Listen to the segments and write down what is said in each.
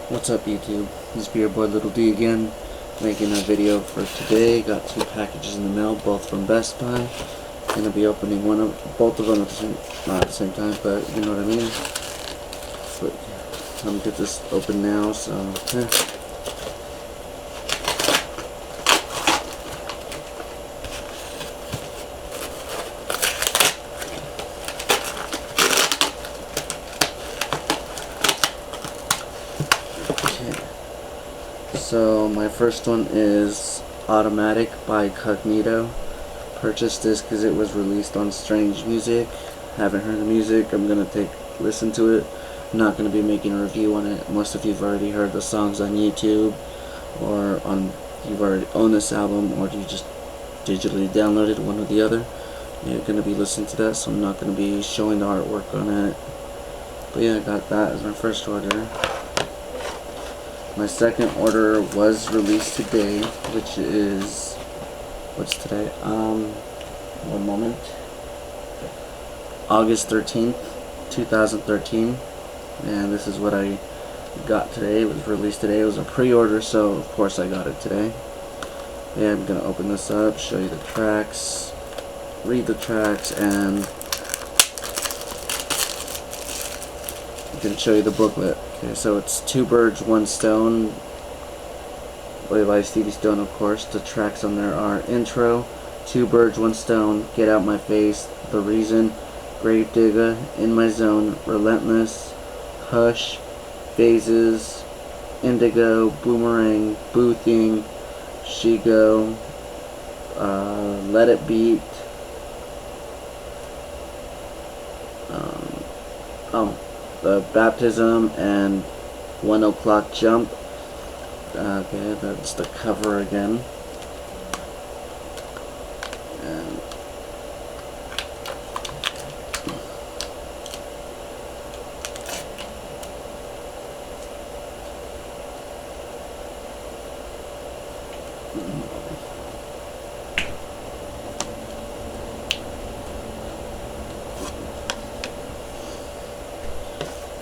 What's up, YouTube? This be your boy Little D again, making a video for today. Got two packages in the mail, both from Best Buy. Gonna be opening both of them at the same, not at the same time, but you know what I mean. But I'm gonna get this open now. So yeah. So my first one is Automatic by Cognito. Purchased this because it was released on Strange Music. Haven't heard the music. I'm gonna listen to it. I'm not gonna be making a review on it. Most of you've already heard the songs on YouTube, or you've already owned this album, or you just digitally downloaded one or the other. You're gonna be listening to that, so I'm not gonna be showing the artwork on it. But yeah, I got that as my first order. My second order was released today, which is, what's today? One moment. August 13th, 2013. And this is what I got today. It was released today. It was a pre-order, so of course I got it today. Yeah, I'm gonna open this up, show you the tracks, read the tracks, and I'm gonna show you the booklet. Okay, so it's Two Birds, One Stone by Stevie, of course. The tracks on there are Intro, Two Birds, One Stone, Get Out My Face, The Reason, Grave Digger, In My Zone, Relentless, Hush, Phases, Indigo, Boomerang, Boo Thing, She Go, Let It Beat, the Baptism, and 1 O'Clock Jump. Okay, that's the cover again. And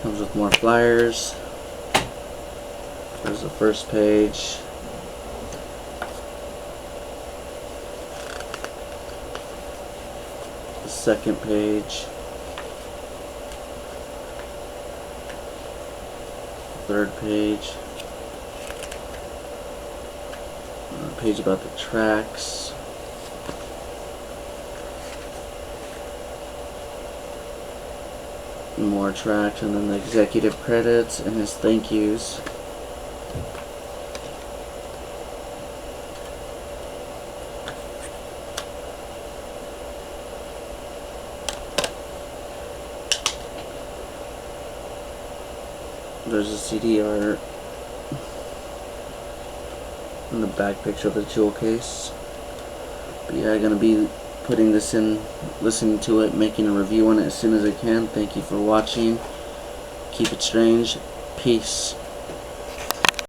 comes with more flyers. There's the first page. The second page. Third page. A page about the tracks. More tracks, and then the executive credits and his thank yous. There's a CD art in the back picture of the jewel case. But yeah, I'm gonna be putting this in, listening to it, making a review on it as soon as I can. Thank you for watching. Keep it strange. Peace.